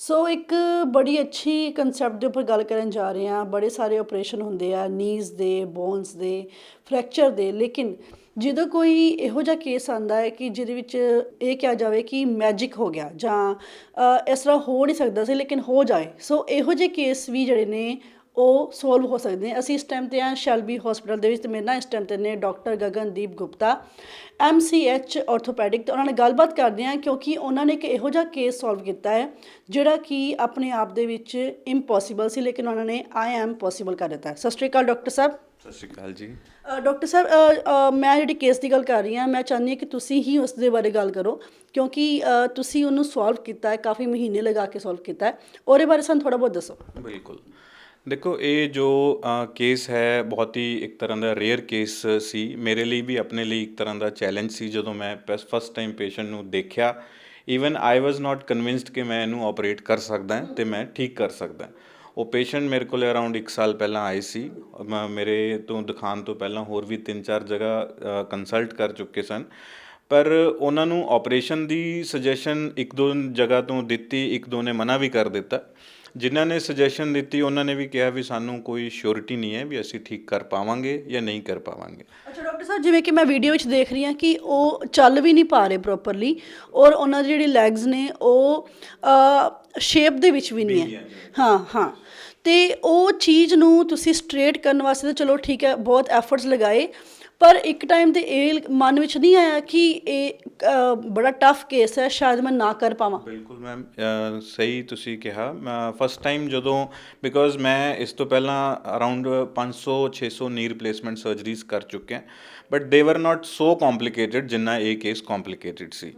ਸੋ ਇੱਕ ਬੜੀ ਅੱਛੀ ਕਨਸੈਪਟ ਦੇ ਉੱਪਰ ਗੱਲ ਕਰਨ ਜਾ ਰਹੇ ਹਾਂ। ਬੜੇ ਸਾਰੇ ਆਪਰੇਸ਼ਨ ਹੁੰਦੇ ਆ ਨੀਜ਼ ਦੇ, ਬੋਨਸ ਦੇ, ਫ੍ਰੈਕਚਰ ਦੇ, ਲੇਕਿਨ ਜਦੋਂ ਕੋਈ ਇਹੋ ਜਿਹਾ ਕੇਸ ਆਉਂਦਾ ਹੈ ਕਿ ਜਿਹਦੇ ਵਿੱਚ ਇਹ ਕਿਹਾ ਜਾਵੇ ਕਿ ਮੈਜਿਕ ਹੋ ਗਿਆ ਜਾਂ ਇਸ ਤਰ੍ਹਾਂ ਹੋ ਨਹੀਂ ਸਕਦਾ ਸੀ ਲੇਕਿਨ ਹੋ ਜਾਏ, ਸੋ ਇਹੋ ਜਿਹੇ ਕੇਸ ਵੀ ਜਿਹੜੇ ਨੇ ਉਹ ਸੋਲਵ ਹੋ ਸਕਦੇ ਨੇ। ਅਸੀਂ ਇਸ ਟਾਈਮ 'ਤੇ ਹਾਂ ਸ਼ੈਲਬੀ ਹਸਪੀਟਲ ਦੇ ਵਿੱਚ, ਤੇ ਮੇਰੇ ਨਾਲ ਇਸ ਟਾਈਮ 'ਤੇ ਨੇ doctor Gagandeep Gupta, MCH orthopaedic, ਤੇ ਉਹਨਾਂ ਨਾਲ ਗੱਲਬਾਤ ਕਰਦੇ ਹਾਂ ਕਿਉਂਕਿ ਉਹਨਾਂ ਨੇ ਇੱਕ ਇਹੋ ਜਿਹਾ ਕੇਸ ਸੋਲਵ ਕੀਤਾ ਹੈ ਜਿਹੜਾ ਕਿ ਆਪਣੇ ਆਪ ਦੇ ਵਿੱਚ ਇੰਪੋਸੀਬਲ ਸੀ, ਲੇਕਿਨ ਉਹਨਾਂ ਨੇ ਆਈ ਐਮ ਪੋਸੀਬਲ ਕਰ ਦਿੱਤਾ। ਸਤਿ ਸ਼੍ਰੀ ਅਕਾਲ ਡਾਕਟਰ ਸਾਹਿਬ। ਸਤਿ ਸ਼੍ਰੀ ਅਕਾਲ ਜੀ। ਡਾਕਟਰ ਸਾਹਿਬ, ਮੈਂ ਜਿਹੜੀ ਕੇਸ ਦੀ ਗੱਲ ਕਰ ਰਹੀ ਹਾਂ, ਮੈਂ ਚਾਹੁੰਦੀ ਹਾਂ ਕਿ ਤੁਸੀਂ ਹੀ ਉਸ ਦੇ ਬਾਰੇ ਗੱਲ ਕਰੋ ਕਿਉਂਕਿ ਤੁਸੀਂ ਉਹਨੂੰ ਸੋਲਵ ਕੀਤਾ ਹੈ, ਕਾਫੀ ਮਹੀਨੇ ਲਗਾ ਕੇ ਸੋਲਵ ਕੀਤਾ ਹੈ। ਉਹਦੇ ਬਾਰੇ ਸਾਨੂੰ ਥੋੜ੍ਹਾ ਬਹੁਤ ਦੱਸੋ। ਬਿਲਕੁਲ, ਦੇਖੋ ਇਹ ਜੋ ਕੇਸ ਹੈ ਬਹੁਤ ਹੀ ਇੱਕ ਤਰ੍ਹਾਂ ਦਾ ਰੇਅਰ ਕੇਸ ਸੀ ਮੇਰੇ ਲਈ ਵੀ, ਆਪਣੇ ਲਈ ਇੱਕ ਤਰ੍ਹਾਂ ਦਾ ਚੈਲੰਜ ਸੀ। ਜਦੋਂ ਮੈਂ ਫਸਟ ਟਾਈਮ ਪੇਸ਼ੈਂਟ ਨੂੰ ਦੇਖਿਆ, ਈਵਨ ਆਈ ਵਾਜ਼ ਨਾਟ ਕਨਵਿੰਸਡ ਕਿ ਮੈਂ ਇਹਨੂੰ ਆਪਰੇਟ ਕਰ ਸਕਦਾ ਅਤੇ ਮੈਂ ਠੀਕ ਕਰ ਸਕਦਾ। ਉਹ ਪੇਸ਼ੈਂਟ ਮੇਰੇ ਕੋਲ ਅਰਾਊਂਡ 1 ਸਾਲ ਪਹਿਲਾਂ ਆਏ ਸੀ। ਮੇਰੇ ਤੋਂ ਦਿਖਾਉਣ ਤੋਂ ਪਹਿਲਾਂ ਹੋਰ ਵੀ 3-4 ਜਗ੍ਹਾ ਕੰਸਲਟ ਕਰ ਚੁੱਕੇ ਸਨ, ਪਰ ਉਹਨਾਂ ਨੂੰ ਆਪਰੇਸ਼ਨ ਦੀ ਸੁਜੈਸ਼ਨ 1-2 ਜਗ੍ਹਾ ਤੋਂ ਦਿੱਤੀ, 1-2 ਨੇ ਮਨਾ ਵੀ ਕਰ ਦਿੱਤਾ। ਜਿਨ੍ਹਾਂ ਨੇ ਸੁਜੈਸ਼ਨ ਦਿੱਤੀ ਉਹਨਾਂ ਨੇ ਵੀ ਕਿਹਾ ਵੀ ਸਾਨੂੰ ਕੋਈ ਸ਼ੋਰਿਟੀ ਨਹੀਂ ਹੈ ਵੀ ਅਸੀਂ ਠੀਕ ਕਰ ਪਾਵਾਂਗੇ ਜਾਂ ਨਹੀਂ ਕਰ ਪਾਵਾਂਗੇ। ਅੱਛਾ ਡਾਕਟਰ ਸਾਹਿਬ, ਜਿਵੇਂ ਕਿ ਮੈਂ ਵੀਡੀਓ ਵਿੱਚ ਦੇਖ ਰਹੀ ਹਾਂ ਕਿ ਉਹ ਚੱਲ ਵੀ ਨਹੀਂ ਪਾ ਰਹੇ ਪ੍ਰੋਪਰਲੀ, ਔਰ ਉਹਨਾਂ ਦੀ ਜਿਹੜੀ ਲੈਗਸ ਨੇ ਉਹ ਸ਼ੇਪ ਦੇ ਵਿੱਚ ਵੀ ਨਹੀਂ ਹੈ। ਹਾਂ ਹਾਂ, ਅਤੇ ਉਹ ਚੀਜ਼ ਨੂੰ ਤੁਸੀਂ ਸਟਰੇਟ ਕਰਨ ਵਾਸਤੇ ਤਾਂ ਚਲੋ ਠੀਕ ਹੈ, ਬਹੁਤ ਐਫਰਟਸ ਲਗਾਏ, ਪਰ ਇੱਕ ਟਾਈਮ 'ਤੇ ਇਹ ਮਨ ਵਿੱਚ ਨਹੀਂ ਆਇਆ ਕਿ ਇਹ ਬੜਾ ਟਫ ਕੇਸ ਹੈ, ਸ਼ਾਇਦ ਮੈਂ ਨਾ ਕਰ ਪਾਵਾਂ। ਬਿਲਕੁਲ ਮੈਮ, ਸਹੀ ਤੁਸੀਂ ਕਿਹਾ। ਫਸਟ ਟਾਈਮ ਜਦੋਂ, ਬਿਕੋਜ਼ ਮੈਂ ਇਸ ਤੋਂ ਪਹਿਲਾਂ ਅਰਾਊਂਡ 500-600 ਨੀ ਰਿਪਲੇਸਮੈਂਟ ਸਰਜਰੀਜ਼ ਕਰ ਚੁੱਕਿਆ, ਬਟ ਦੇ ਵਰ ਨਾਟ ਸੋ ਕੰਪਲੀਕੇਟਡ ਜਿੰਨਾ ਇਹ ਕੇਸ ਕੰਪਲੀਕੇਟਡ ਸੀ।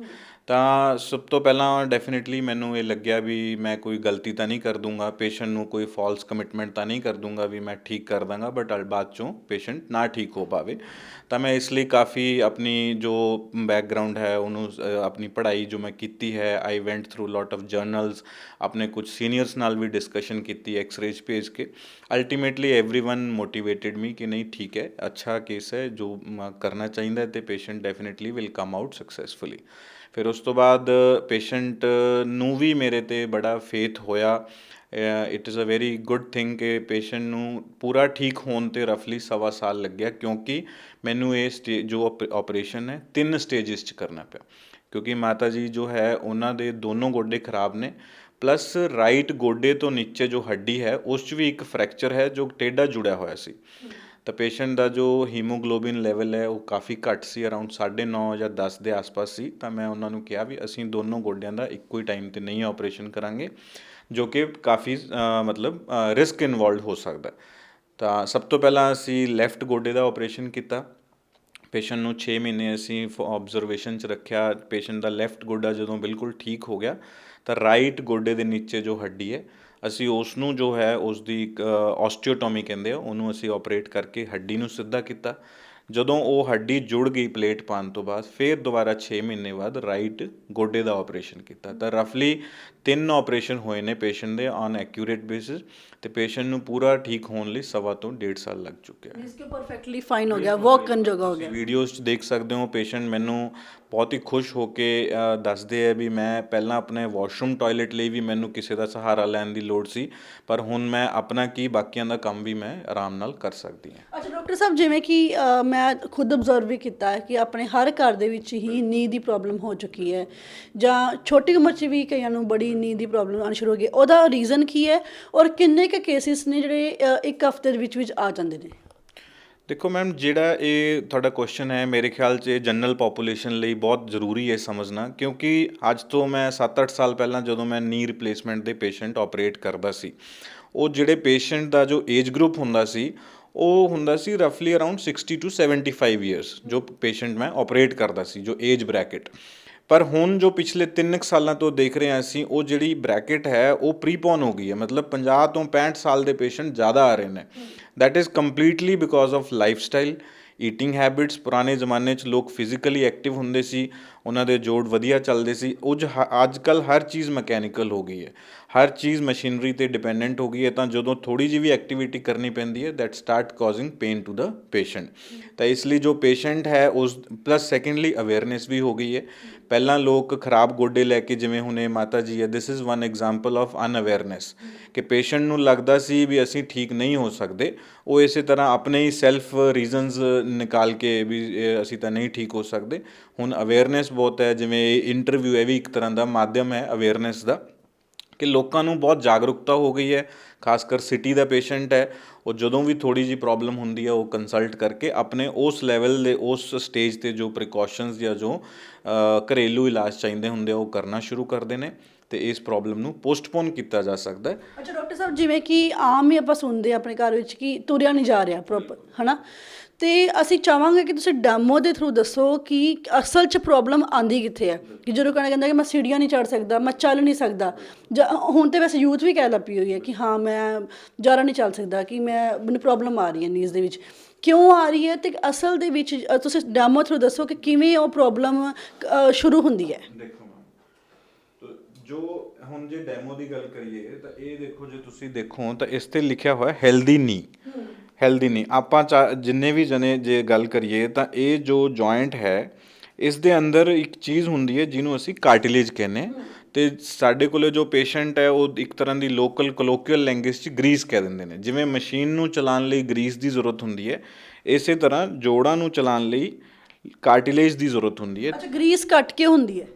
ਤਾਂ ਸਭ ਤੋਂ ਪਹਿਲਾਂ ਡੈਫੀਨੇਟਲੀ ਮੈਨੂੰ ਇਹ ਲੱਗਿਆ ਵੀ ਮੈਂ ਕੋਈ ਗਲਤੀ ਤਾਂ ਨਹੀਂ ਕਰ ਦੂੰਗਾ, ਪੇਸ਼ੈਂਟ ਨੂੰ ਕੋਈ ਫਾਲਸ ਕਮਿਟਮੈਂਟ ਤਾਂ ਨਹੀਂ ਕਰ ਦੂੰਗਾ ਵੀ ਮੈਂ ਠੀਕ ਕਰ ਦਾਂਗਾ ਬਟ ਬਾਅਦ 'ਚੋਂ ਪੇਸ਼ੈਂਟ ਨਾ ਠੀਕ ਹੋ ਪਾਵੇ। ਤਾਂ ਮੈਂ ਇਸ ਲਈ ਕਾਫੀ ਆਪਣੀ ਜੋ ਬੈਕਗਰਾਊਂਡ ਹੈ ਉਹਨੂੰ, ਆਪਣੀ ਪੜ੍ਹਾਈ ਜੋ ਮੈਂ ਕੀਤੀ ਹੈ, ਆਈ ਵੈਂਟ ਥਰੂ ਲੋਟ ਆਫ ਜਰਨਲਸ, ਆਪਣੇ ਕੁਝ ਸੀਨੀਅਰਸ ਨਾਲ ਵੀ ਡਿਸਕਸ਼ਨ ਕੀਤੀ, ਐਕਸਰੇਜ ਭੇਜ ਕੇ। ਅਲਟੀਮੇਟਲੀ ਐਵਰੀਵਨ ਮੋਟੀਵੇਟਿਡ ਮੀ ਕਿ ਨਹੀਂ ਠੀਕ ਹੈ, ਅੱਛਾ ਕੇਸ ਹੈ, ਜੋ ਕਰਨਾ ਚਾਹੀਦਾ ਅਤੇ patient definitely will come out successfully. ਫਿਰ ਉਸ ਤੋਂ ਬਾਅਦ ਪੇਸ਼ੈਂਟ ਨੂੰ ਵੀ ਮੇਰੇ 'ਤੇ ਬੜਾ ਫੇਥ ਹੋਇਆ। It is a very good thing ਕਿ ਪੇਸ਼ੈਂਟ ਨੂੰ ਪੂਰਾ ਠੀਕ ਹੋਣ 'ਤੇ ਰਫਲੀ 1.25 ਸਾਲ ਲੱਗਿਆ, ਕਿਉਂਕਿ ਮੈਨੂੰ ਇਹ ਜੋ ਆਪਰੇਸ਼ਨ ਹੈ 3 ਸਟੇਜਿਸ 'ਚ ਕਰਨਾ ਪਿਆ, ਕਿਉਂਕਿ ਮਾਤਾ ਜੀ ਜੋ ਹੈ ਉਹਨਾਂ ਦੇ ਦੋਨੋਂ ਗੋਡੇ ਖਰਾਬ ਨੇ, ਪਲੱਸ ਰਾਈਟ ਗੋਡੇ ਤੋਂ ਨੀਚੇ ਜੋ ਹੱਡੀ ਹੈ ਉਸ 'ਚ ਵੀ ਇੱਕ ਫ੍ਰੈਕਚਰ ਹੈ ਜੋ ਟੇਢਾ ਜੁੜਿਆ ਹੋਇਆ ਸੀ। ਤਾਂ ਪੇਸ਼ੈਂਟ ਦਾ ਜੋ ਹੀਮੋਗਲੋਬਿਨ ਲੈਵਲ ਹੈ ਉਹ ਕਾਫੀ ਘੱਟ ਸੀ, ਅਰਾਊਂਡ 9.5 ਜਾਂ 10 ਦੇ ਆਸ-ਪਾਸ ਸੀ। ਤਾਂ ਮੈਂ ਉਹਨਾਂ ਨੂੰ ਕਿਹਾ ਵੀ ਅਸੀਂ ਦੋਨੋਂ ਗੋਡਿਆਂ ਦਾ ਇੱਕੋ ਹੀ ਟਾਈਮ 'ਤੇ ਨਹੀਂ ਆਪਰੇਸ਼ਨ ਕਰਾਂਗੇ, ਜੋ ਕਿ ਕਾਫੀ ਮਤਲਬ ਰਿਸਕ ਇਨਵੋਲਵਡ ਹੋ ਸਕਦਾ। ਤਾਂ ਸਭ ਤੋਂ ਪਹਿਲਾਂ ਅਸੀਂ ਲੈਫਟ ਗੋਡੇ ਦਾ ਆਪਰੇਸ਼ਨ ਕੀਤਾ। ਪੇਸ਼ੈਂਟ ਨੂੰ 6 ਮਹੀਨੇ ਅਸੀਂ ਆਬਜ਼ਰਵੇਸ਼ਨ 'ਚ ਰੱਖਿਆ। ਪੇਸ਼ੈਂਟ ਦਾ ਲੈਫਟ ਗੋਡਾ ਜਦੋਂ ਬਿਲਕੁਲ ਠੀਕ ਹੋ ਗਿਆ ਤਾਂ ਰਾਈਟ ਗੋਡੇ ਦੇ ਨੀਚੇ ਜੋ ਹੱਡੀ ਹੈ ਅਸੀਂ ਉਸ ਨੂੰ ਜੋ ਹੈ ਉਸ ਦੀ ਇੱਕ ਆਸਟੀਓਟੋਮੀ ਕਹਿੰਦੇ ਆ, ਉਹਨੂੰ ਅਸੀਂ ਆਪਰੇਟ ਕਰਕੇ ਹੱਡੀ ਨੂੰ ਸਿੱਧਾ ਕੀਤਾ। ਜਦੋਂ ਉਹ ਹੱਡੀ ਜੁੜ ਗਈ ਪਲੇਟ ਪਾਉਣ ਤੋਂ ਬਾਅਦ, ਫਿਰ ਦੁਬਾਰਾ 6 ਮਹੀਨੇ ਬਾਅਦ ਰਾਈਟ ਗੋਡੇ ਦਾ ਆਪਰੇਸ਼ਨ ਕੀਤਾ। ਤਾਂ ਰਫਲੀ 3 ਆਪਰੇਸ਼ਨ ਹੋਏ ਨੇ ਪੇਸ਼ੈਂਟ ਦੇ ਔਨ ਐਕਿਊਰੇਟ ਬੇਸਿਸ, ਅਤੇ ਪੇਸ਼ੈਂਟ ਨੂੰ ਪੂਰਾ ਠੀਕ ਹੋਣ ਲਈ 1.25 ਤੋਂ 1.5 ਸਾਲ ਲੱਗ ਚੁੱਕਿਆ ਹੈ। ਇਸਕੇ ਪਰਫੈਕਟਲੀ ਫਾਈਨ ਹੋ ਗਿਆ, ਵਾਕ ਕਰਨ ਜੋਗਾ ਹੋ ਗਿਆ। ਵੀਡੀਓਜ਼ 'ਚ ਦੇਖ ਸਕਦੇ ਹੋ ਪੇਸ਼ੈਂਟ ਮੈਨੂੰ ਬਹੁਤ ਹੀ ਖੁਸ਼ ਹੋ ਕੇ ਦੱਸਦੇ ਆ ਵੀ ਮੈਂ ਪਹਿਲਾਂ ਆਪਣੇ ਵਾਸ਼ਰੂਮ ਟਾਇਲਟ ਲਈ ਵੀ ਮੈਨੂੰ ਕਿਸੇ ਦਾ ਸਹਾਰਾ ਲੈਣ ਦੀ ਲੋੜ ਸੀ, ਪਰ ਹੁਣ ਮੈਂ ਆਪਣਾ ਕੀ ਬਾਕੀਆਂ ਦਾ ਕੰਮ ਵੀ ਮੈਂ ਆਰਾਮ ਨਾਲ ਕਰ ਸਕਦੀ ਹਾਂ। ਅੱਛਾ ਡਾਕਟਰ ਸਾਹਿਬ, ਜਿਵੇਂ ਕਿ ਮੈਂ ਖੁਦ ਅਬਜ਼ਰਵ ਵੀ ਕੀਤਾ ਹੈ ਕਿ ਆਪਣੇ ਹਰ ਘਰ ਦੇ ਵਿੱਚ ਹੀ ਨੀਂਦ ਦੀ ਪ੍ਰੋਬਲਮ ਹੋ ਚੁੱਕੀ ਹੈ, ਜਾਂ ਛੋਟੀ ਉਮਰ 'ਚ ਵੀ ਕਈਆਂ ਨੂੰ ਬੜੀ ਨੀਂਦ ਦੀ ਪ੍ਰੋਬਲਮ ਆਉਣੀ ਸ਼ੁਰੂ ਹੋ ਗਈ। ਉਹਦਾ ਰੀਜ਼ਨ ਕੀ ਹੈ ਔਰ ਕਿੰਨੇ ਕੁ ਕੇਸਿਸ ਨੇ ਜਿਹੜੇ ਇੱਕ ਹਫ਼ਤੇ ਦੇ ਵਿੱਚ ਆ ਜਾਂਦੇ ਨੇ? ਦੇਖੋ ਮੈਮ, ਜਿਹੜਾ ਇਹ ਤੁਹਾਡਾ ਕੁਐਸਚਨ ਹੈ ਮੇਰੇ ਖਿਆਲ 'ਚ ਜਨਰਲ ਪੋਪੂਲੇਸ਼ਨ ਲਈ ਬਹੁਤ ਜ਼ਰੂਰੀ ਹੈ ਸਮਝਣਾ, ਕਿਉਂਕਿ ਅੱਜ ਤੋਂ ਮੈਂ 7-8 ਸਾਲ ਪਹਿਲਾਂ ਜਦੋਂ ਮੈਂ ਨੀ ਰਿਪਲੇਸਮੈਂਟ ਦੇ ਪੇਸ਼ੈਂਟ ਆਪਰੇਟ ਕਰਦਾ ਸੀ, ਉਹ ਜਿਹੜੇ ਪੇਸ਼ੈਂਟ ਦਾ ਜੋ ਏਜ ਗਰੁੱਪ ਹੁੰਦਾ ਸੀ ਉਹ ਹੁੰਦਾ ਸੀ ਰਫਲੀ ਅਰਾਊਂਡ 60 to 75 ਈਅਰਸ, ਜੋ ਪੇਸ਼ੈਂਟ ਮੈਂ ਆਪਰੇਟ ਕਰਦਾ ਸੀ, ਜੋ ਏਜ ਬ੍ਰੈਕਟ। ਪਰ ਹੁਣ ਜੋ ਪਿਛਲੇ 3 ਸਾਲਾਂ ਤੋਂ ਦੇਖ ਰਹੇ ਹਾਂ ਅਸੀਂ, ਉਹ ਜਿਹੜੀ ਬ੍ਰੈਕਟ ਹੈ ਉਹ ਪ੍ਰੀਪੋਨ ਹੋ ਗਈ ਹੈ, ਮਤਲਬ 50 ਤੋਂ 65 ਸਾਲ ਦੇ ਪੇਸ਼ੈਂਟ ਜ਼ਿਆਦਾ ਆ ਰਹੇ ਨੇ। That is completely because of life style, eating habits. ਪੁਰਾਣੇ ਜ਼ਮਾਨੇ 'ਚ ਲੋਕ ਫਿਜ਼ੀਕਲੀ ਐਕਟਿਵ ਹੁੰਦੇ ਸੀ, ਉਹਨਾਂ ਦੇ ਜੋੜ ਵਧੀਆ ਚੱਲਦੇ ਸੀ। ਅੱਜ ਕੱਲ੍ਹ ਹਰ ਚੀਜ਼ ਮਕੈਨੀਕਲ ਹੋ ਗਈ ਹੈ, ਹਰ ਚੀਜ਼ ਮਸ਼ੀਨਰੀ 'ਤੇ ਡਿਪੈਂਡੈਂਟ ਹੋ ਗਈ ਹੈ। ਤਾਂ ਜਦੋਂ ਥੋੜ੍ਹੀ ਜਿਹੀ ਵੀ ਐਕਟੀਵਿਟੀ ਕਰਨੀ ਪੈਂਦੀ ਹੈ, that start causing pain to the patient. ਤਾਂ ਇਸ ਲਈ ਜੋ ਪੇਸ਼ੈਂਟ ਹੈ ਉਸ ਪਲੱਸ ਸੈਕੰਡਲੀ ਅਵੇਅਰਨੈਸ ਵੀ ਹੋ ਗਈ ਹੈ। ਪਹਿਲਾਂ ਲੋਕ ਖਰਾਬ ਗੋਡੇ ਲੈ ਕੇ, ਜਿਵੇਂ ਹੁਣੇ ਮਾਤਾ ਜੀ ਹੈ, this is one example of unawareness, ਕਿ ਪੇਸ਼ੈਂਟ ਨੂੰ ਲੱਗਦਾ ਸੀ ਵੀ ਅਸੀਂ ਠੀਕ ਨਹੀਂ ਹੋ ਸਕਦੇ। ਉਹ ਇਸੇ ਤਰ੍ਹਾਂ ਆਪਣੇ ਹੀ ਸੈਲਫ ਰੀਜ਼ਨਸ ਨਿਕਾਲ ਕੇ ਵੀ ਅਸੀਂ ਤਾਂ ਨਹੀਂ ਠੀਕ ਹੋ ਸਕਦੇ। ਹੁਣ ਅਵੇਅਰਨੈਸ ਬਹੁਤ ਹੈ, ਜਿਵੇਂ ਇੰਟਰਵਿਊ ਇਹ ਵੀ ਇੱਕ ਤਰ੍ਹਾਂ ਦਾ ਮਾਧਿਅਮ ਹੈ ਅਵੇਅਰਨੈਸ ਦਾ, ਕਿ ਲੋਕਾਂ ਨੂੰ ਬਹੁਤ ਜਾਗਰੂਕਤਾ ਹੋ ਗਈ ਹੈ। ਖਾਸ ਕਰ ਸਿਟੀ ਦਾ ਪੇਸ਼ੈਂਟ ਹੈ, ਉਹ ਜਦੋਂ ਵੀ ਥੋੜ੍ਹੀ ਜਿਹੀ ਪ੍ਰੋਬਲਮ ਹੁੰਦੀ ਹੈ ਉਹ ਕੰਸਲਟ ਕਰਕੇ ਆਪਣੇ ਉਸ ਲੈਵਲ ਦੇ ਉਸ ਸਟੇਜ 'ਤੇ ਜੋ ਪ੍ਰੀਕੋਸ਼ਨਸ ਜਾਂ ਜੋ ਘਰੇਲੂ ਇਲਾਜ ਚਾਹੀਦੇ ਹੁੰਦੇ ਆ ਉਹ ਕਰਨਾ ਸ਼ੁਰੂ ਕਰਦੇ ਨੇ, ਅਤੇ ਇਸ ਪ੍ਰੋਬਲਮ ਨੂੰ ਪੋਸਟਪੋਨ ਕੀਤਾ ਜਾ ਸਕਦਾ ਹੈ। ਅੱਛਾ ਡਾਕਟਰ ਸਾਹਿਬ, ਜਿਵੇਂ ਕਿ ਆਮ ਹੀ ਆਪਾਂ ਸੁਣਦੇ ਹਾਂ ਆਪਣੇ ਘਰ ਵਿੱਚ ਕਿ ਤੁਰਿਆ ਨਹੀਂ ਜਾ ਰਿਹਾ ਪ੍ਰੋਪਰ, ਹੈ ਨਾ, ਅਤੇ ਅਸੀਂ ਚਾਹਾਂਗੇ ਕਿ ਤੁਸੀਂ ਡੈਮੋ ਦੇ ਥਰੂ ਦੱਸੋ ਕਿ ਅਸਲ 'ਚ ਪ੍ਰੋਬਲਮ ਆਉਂਦੀ ਕਿੱਥੇ ਹੈ। ਕਿ ਜਦੋਂ ਕਹਿੰਦਾ ਕਿ ਮੈਂ ਸੀੜੀਆਂ ਨਹੀਂ ਚੜ੍ਹ ਸਕਦਾ, ਮੈਂ ਚੱਲ ਨਹੀਂ ਸਕਦਾ, ਜਾਂ ਹੁਣ ਤਾਂ ਵੈਸੇ ਯੂਥ ਵੀ ਕਹਿ ਲੱਗ ਪਈ ਹੋਈ ਹੈ ਕਿ ਹਾਂ ਮੈਂ ਜ਼ਿਆਦਾ ਨਹੀਂ ਚੱਲ ਸਕਦਾ, ਕਿ ਮੈਨੂੰ ਪ੍ਰੋਬਲਮ ਆ ਰਹੀ ਹੈ ਨੀਜ਼ ਦੇ ਵਿੱਚ, ਕਿਉਂ ਆ ਰਹੀ ਹੈ, ਅਤੇ ਅਸਲ ਦੇ ਵਿੱਚ ਤੁਸੀਂ ਡੈਮੋ ਥਰੂ ਦੱਸੋ ਕਿ ਕਿਵੇਂ ਉਹ ਪ੍ਰੋਬਲਮ ਸ਼ੁਰੂ ਹੁੰਦੀ ਹੈ। ਦੇਖੋ ਜੋ ਹੁਣ ਜੇ ਡੈਮੋ ਦੀ ਗੱਲ ਕਰੀਏ ਤਾਂ ਇਹ ਦੇਖੋ, ਜੇ ਤੁਸੀਂ ਦੇਖੋ ਤਾਂ ਇਸ 'ਤੇ ਲਿਖਿਆ ਹੋਇਆ ਹੈਲਦੀ ਨੀ, ਹੈਲਦੀ ਨੀ। ਆਪਾਂ ਜਿੰਨੇ ਵੀ ਜਣੇ ਜੇ ਗੱਲ ਕਰੀਏ ਤਾਂ ਇਹ ਜੋ ਜੁਆਇੰਟ ਹੈ ਇਸ ਦੇ ਅੰਦਰ ਇੱਕ ਚੀਜ਼ ਹੁੰਦੀ ਹੈ ਜਿਹਨੂੰ ਅਸੀਂ ਕਾਰਟਿਲੇਜ ਕਹਿੰਦੇ ਹਾਂ, ਅਤੇ ਸਾਡੇ ਕੋਲ ਜੋ ਪੇਸ਼ੈਂਟ ਹੈ ਉਹ ਇੱਕ ਤਰ੍ਹਾਂ ਦੀ ਲੋਕਲ ਕਲੋਕੀਅਲ ਲੈਂਗੁਏਜ 'ਚ ਗਰੀਸ ਕਹਿ ਦਿੰਦੇ ਨੇ। ਜਿਵੇਂ ਮਸ਼ੀਨ ਨੂੰ ਚਲਾਉਣ ਲਈ ਗਰੀਸ ਦੀ ਜ਼ਰੂਰਤ ਹੁੰਦੀ ਹੈ, ਇਸੇ ਤਰ੍ਹਾਂ ਜੋੜਾਂ ਨੂੰ ਚਲਾਉਣ ਲਈ ਕਾਰਟਿਲੇਜ ਦੀ ਜ਼ਰੂਰਤ ਹੁੰਦੀ ਹੈ। ਅੱਛਾ, ਗਰੀਸ ਕੱਟ ਕੇ ਹੁੰਦੀ ਹੈ?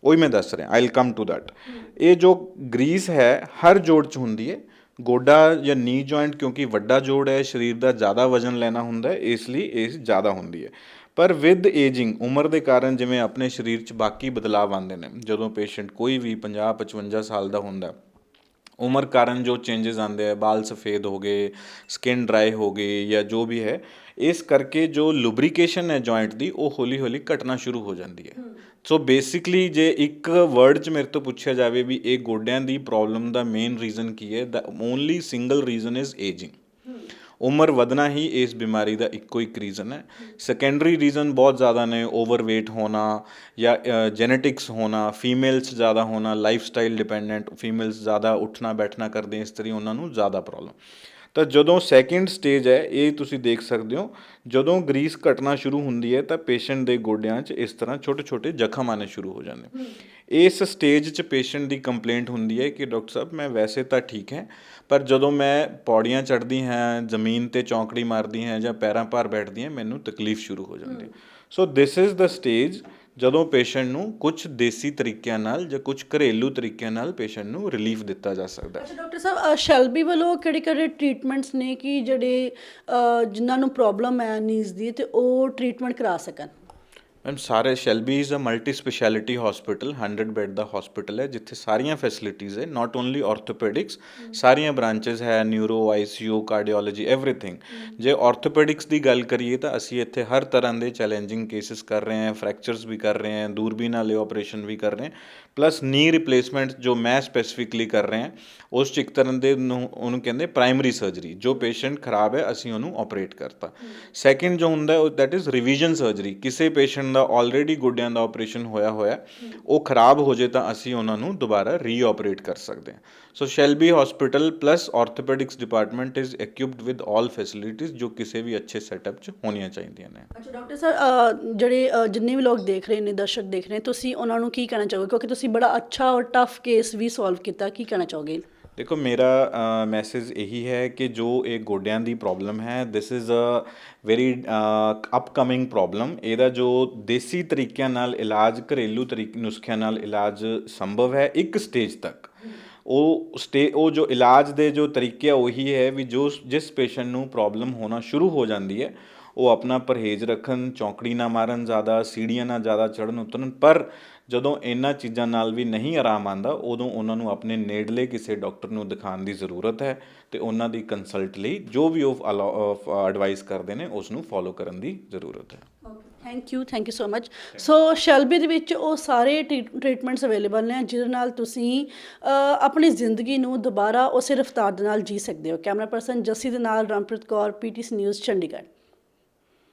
ਉਹੀ ਮੈਂ ਦੱਸ ਰਿਹਾ, I will come to that. ਇਹ ਜੋ ਗਰੀਸ ਹੈ ਹਰ ਜੋੜ 'ਚ ਹੁੰਦੀ ਹੈ। ਗੋਡਾ ਜਾਂ ਨੀ ਜੁਆਇੰਟ ਕਿਉਂਕਿ ਵੱਡਾ ਜੋੜ ਹੈ, ਸਰੀਰ ਦਾ ਜ਼ਿਆਦਾ ਵਜ਼ਨ ਲੈਣਾ ਹੁੰਦਾ ਹੈ, ਇਸ ਲਈ ਇਹ ਜ਼ਿਆਦਾ ਹੁੰਦੀ ਹੈ। ਪਰ ਵਿਦ ਏਜਿੰਗ, ਉਮਰ ਦੇ ਕਾਰਨ ਜਿਵੇਂ ਆਪਣੇ ਸਰੀਰ 'ਚ ਬਾਕੀ ਬਦਲਾਵ ਆਉਂਦੇ ਨੇ, ਜਦੋਂ ਪੇਸ਼ੈਂਟ ਕੋਈ ਵੀ 50-55 ਸਾਲ ਦਾ ਹੁੰਦਾ, ਉਮਰ ਕਾਰਨ ਜੋ ਚੇਂਜਸ ਆਉਂਦੇ ਆ, ਬਾਲ ਸਫੇਦ ਹੋ ਗਏ, ਸਕਿਨ ਡਰਾਈ ਹੋ ਗਈ ਜਾਂ ਜੋ ਵੀ ਹੈ, ਇਸ ਕਰਕੇ ਜੋ ਲੁਬਰੀਕੇਸ਼ਨ ਹੈ ਜੁਆਇੰਟ ਦੀ ਉਹ ਹੌਲੀ ਹੌਲੀ ਘਟਣਾ ਸ਼ੁਰੂ ਹੋ ਜਾਂਦੀ ਹੈ। ਸੋ ਬੇਸਿਕਲੀ ਜੇ ਇੱਕ ਵਰਡ 'ਚ ਮੇਰੇ ਤੋਂ ਪੁੱਛਿਆ ਜਾਵੇ ਵੀ ਇਹ ਗੋਡਿਆਂ ਦੀ ਪ੍ਰੋਬਲਮ ਦਾ ਮੇਨ ਰੀਜ਼ਨ ਕੀ ਹੈ, the only single reason is ageing. ਉਮਰ ਵਧਣਾ ਹੀ ਇਸ ਬਿਮਾਰੀ ਦਾ ਇੱਕੋ ਇੱਕ ਰੀਜ਼ਨ ਹੈ। ਸੈਕੰਡਰੀ ਰੀਜ਼ਨ ਬਹੁਤ ਜ਼ਿਆਦਾ ਨੇ, ਓਵਰਵੇਟ ਹੋਣਾ ਜਾਂ ਜੈਨੇਟਿਕਸ ਹੋਣਾ, ਫੀਮੇਲਸ ਜ਼ਿਆਦਾ ਹੋਣਾ, ਲਾਈਫ ਸਟਾਈਲ ਡਿਪੈਂਡੈਂਟ, ਫੀਮੇਲਸ ਜ਼ਿਆਦਾ ਉੱਠਣਾ ਬੈਠਣਾ ਕਰਦੇ ਇਸ ਤਰ੍ਹਾਂ ਉਹਨਾਂ ਨੂੰ ਜ਼ਿਆਦਾ ਪ੍ਰੋਬਲਮ। ਤਾਂ ਜਦੋਂ ਸੈਕਿੰਡ ਸਟੇਜ ਹੈ, ਇਹ ਤੁਸੀਂ ਦੇਖ ਸਕਦੇ ਹੋ, ਜਦੋਂ ਗਰੀਸ ਘਟਣਾ ਸ਼ੁਰੂ ਹੁੰਦੀ ਹੈ ਤਾਂ ਪੇਸ਼ੈਂਟ ਦੇ ਗੋਡਿਆਂ 'ਚ ਇਸ ਤਰ੍ਹਾਂ ਛੋਟੇ ਛੋਟੇ ਜ਼ਖਮ ਆਉਣੇ ਸ਼ੁਰੂ ਹੋ ਜਾਂਦੇ। ਇਸ ਸਟੇਜ 'ਚ ਪੇਸ਼ੈਂਟ ਦੀ ਕੰਪਲੇਂਟ ਹੁੰਦੀ ਹੈ ਕਿ ਡਾਕਟਰ ਸਾਹਿਬ ਮੈਂ ਵੈਸੇ ਤਾਂ ਠੀਕ ਹੈ, ਪਰ ਜਦੋਂ ਮੈਂ ਪੌੜੀਆਂ ਚੜ੍ਹਦੀ ਹਾਂ, ਜ਼ਮੀਨ 'ਤੇ ਚੌਂਕੜੀ ਮਾਰਦੀ ਹਾਂ ਜਾਂ ਪੈਰਾਂ ਭਾਰ ਬੈਠਦੀ ਹਾਂ, ਮੈਨੂੰ ਤਕਲੀਫ ਸ਼ੁਰੂ ਹੋ ਜਾਂਦੀ ਹੈ। ਸੋ ਦਿਸ ਇਜ਼ ਦ ਸਟੇਜ ਜਦੋਂ ਪੇਸ਼ੈਂਟ ਨੂੰ ਕੁਝ ਦੇਸੀ ਤਰੀਕਿਆਂ ਨਾਲ ਜਾਂ ਕੁਝ ਘਰੇਲੂ ਤਰੀਕਿਆਂ ਨਾਲ ਪੇਸ਼ੈਂਟ ਨੂੰ ਰਿਲੀਫ ਦਿੱਤਾ ਜਾ ਸਕਦਾ ਹੈ। ਅੱਛਾ ਡਾਕਟਰ ਸਾਹਿਬ, ਸ਼ੈਲਬੀ ਵੱਲੋਂ ਕਿਹੜੇ ਕਿਹੜੇ ਟਰੀਟਮੈਂਟਸ ਨੇ ਕਿ ਜਿਹੜੇ ਜਿਨ੍ਹਾਂ ਨੂੰ ਪ੍ਰੋਬਲਮ ਹੈ ਨੀਜ਼ ਦੀ ਅਤੇ ਉਹ ਟਰੀਟਮੈਂਟ ਕਰਾ ਸਕਣ? ਮੈਮ ਸਾਰੇ Shalby is a multi specialty hospital, 100 bed ਦਾ ਹਸਪੀਟਲ ਹੈ ਜਿੱਥੇ ਸਾਰੀਆਂ ਫੈਸਿਲਿਟੀਜ਼ ਹੈ, ਨਾਟ ਓਨਲੀ ਆਰਥੋਪੈਡਿਕਸ, ਸਾਰੀਆਂ ਬ੍ਰਾਂਚਿਸ ਹੈ, ਨਿਊਰੋ, ICU, ਕਾਰਡੀਓਲੋਜੀ, ਐਵਰੀਥਿੰਗ। ਜੇ ਆਰਥੋਪੈਡਿਕਸ ਦੀ ਗੱਲ ਕਰੀਏ ਤਾਂ ਅਸੀਂ ਇੱਥੇ ਹਰ ਤਰ੍ਹਾਂ ਦੇ ਚੈਲੰਜਿੰਗ ਕੇਸਿਸ ਕਰ ਰਹੇ ਹਾਂ, ਫ੍ਰੈਕਚਰਸ ਵੀ ਕਰ ਰਹੇ ਹਾਂ, ਦੂਰਬੀਨ ਵਾਲੇ ਆਪਰੇਸ਼ਨ ਵੀ ਕਰ ਰਹੇ ਹਾਂ, ਪਲੱਸ ਨੀ ਰਿਪਲੇਸਮੈਂਟ ਜੋ ਮੈਂ ਸਪੈਸੀਫਿਕਲੀ ਕਰ ਰਹੇ ਹਾਂ ਉਸ 'ਚ ਇੱਕ ਤਰ੍ਹਾਂ ਦੇ ਉਹਨੂੰ ਕਹਿੰਦੇ ਪ੍ਰਾਇਮਰੀ ਸਰਜਰੀ, ਜੋ ਪੇਸ਼ੈਂਟ ਖਰਾਬ ਹੈ ਅਸੀਂ ਉਹਨੂੰ ਆਪਰੇਟ ਕਰਤਾ। ਸੈਕਿੰਡ ਜੋ ਹੁੰਦਾ ਉਹ ਦੈਟ ਇਜ਼ ਰਿਵੀਜ਼ਨ ਸਰਜਰੀ, ਕਿਸੇ ਪੇਸ਼ੈਂਟ ਦਾ ਆਲਰੇਡੀ ਗੋਡਿਆਂ ਦਾ ਆਪਰੇਸ਼ਨ ਹੋਇਆ ਉਹ ਖਰਾਬ ਹੋ ਜੇ ਤਾਂ ਅਸੀਂ ਉਹਨਾਂ ਨੂੰ ਦੁਬਾਰਾ ਰੀਆਪਰੇਟ ਕਰ ਸਕਦੇ ਹਾਂ। So Shalby hospital plus orthopaedics department is equipped with all facilities ਜੋ ਕਿਸੇ ਵੀ ਅੱਛੇ ਸੈਟਅਪ 'ਚ ਹੋਣੀਆਂ ਚਾਹੀਦੀਆਂ ਨੇ। ਅੱਛਾ ਡਾਕਟਰ ਸਾਹਿਬ, ਜਿਹੜੇ ਜਿੰਨੇ ਵੀ ਲੋਕ ਦੇਖ ਰਹੇ ਨੇ, ਦਰਸ਼ਕ ਦੇਖ ਰਹੇ, ਤੁਸੀਂ ਉਹਨਾਂ ਨੂੰ ਕੀ ਕਹਿਣਾ ਚਾਹੋਗੇ, ਕਿਉਂਕਿ ਤੁਸੀਂ ਬੜਾ ਅੱਛਾ ਔਰ ਟਫ ਕੇਸ ਵੀ ਸੋਲਵ ਕੀਤਾ, ਕੀ ਕਹਿਣਾ ਚਾਹੋਗੇ? ਦੇਖੋ ਮੇਰਾ ਮੈਸੇਜ ਇਹੀ ਹੈ ਕਿ ਜੋ ਇਹ ਗੋਡਿਆਂ ਦੀ ਪ੍ਰੋਬਲਮ ਹੈ, this is a very upcoming problem. ਇਹਦਾ ਜੋ ਦੇਸੀ ਤਰੀਕਿਆਂ ਨਾਲ ਇਲਾਜ, ਘਰੇਲੂ ਨੁਸਖਿਆਂ ਨਾਲ ਇਲਾਜ ਸੰਭਵ ਹੈ ਇੱਕ ਸਟੇਜ ਤੱਕ। ਉਹ ਜੋ ਇਲਾਜ ਦੇ ਜੋ ਤਰੀਕੇ ਆ ਉਹੀ ਹੈ ਵੀ ਜਿਸ ਪੇਸ਼ੈਂਟ ਨੂੰ ਪ੍ਰੋਬਲਮ ਹੋਣਾ ਸ਼ੁਰੂ ਹੋ ਜਾਂਦੀ ਹੈ ਉਹ ਆਪਣਾ ਪਰਹੇਜ਼ ਰੱਖਣ, ਚੌਂਕੜੀ ਨਾ ਮਾਰਨ ਜ਼ਿਆਦਾ, ਸੀੜੀਆਂ ਨਾ ਜ਼ਿਆਦਾ ਚੜ੍ਹਨ ਉਤਰਨ। ਪਰ ਜਦੋਂ ਇਹਨਾਂ ਚੀਜ਼ਾਂ ਨਾਲ ਵੀ ਨਹੀਂ ਆਰਾਮ ਆਉਂਦਾ ਉਦੋਂ ਉਹਨਾਂ ਨੂੰ ਆਪਣੇ ਨੇੜਲੇ ਕਿਸੇ ਡਾਕਟਰ ਨੂੰ ਦਿਖਾਉਣ ਦੀ ਜ਼ਰੂਰਤ ਹੈ ਅਤੇ ਉਹਨਾਂ ਦੀ ਕੰਸਲਟ ਲਈ ਜੋ ਵੀ ਉਹ ਐਡਵਾਈਸ ਕਰਦੇ ਨੇ ਉਸ ਨੂੰ ਫੋਲੋ ਕਰਨ ਦੀ ਜ਼ਰੂਰਤ ਹੈ। Thank you so much. ਸੋ ਸ਼ੈਲਬੀ ਦੇ ਵਿੱਚ ਉਹ ਸਾਰੇ ਟਰੀਟਮੈਂਟਸ ਅਵੇਲੇਬਲ ਨੇ ਜਿਹਦੇ ਨਾਲ ਤੁਸੀਂ ਆਪਣੀ ਜ਼ਿੰਦਗੀ ਨੂੰ ਦੁਬਾਰਾ ਉਸੇ ਰਫਤਾਰ ਦੇ ਨਾਲ ਜੀ ਸਕਦੇ ਹੋ। ਕੈਮਰਾ ਪਰਸਨ ਜੱਸੀ ਦੇ ਨਾਲ ਰਮਪ੍ਰੀਤ ਕੌਰ, PTC ਨਿਊਜ਼, ਚੰਡੀਗੜ੍ਹ।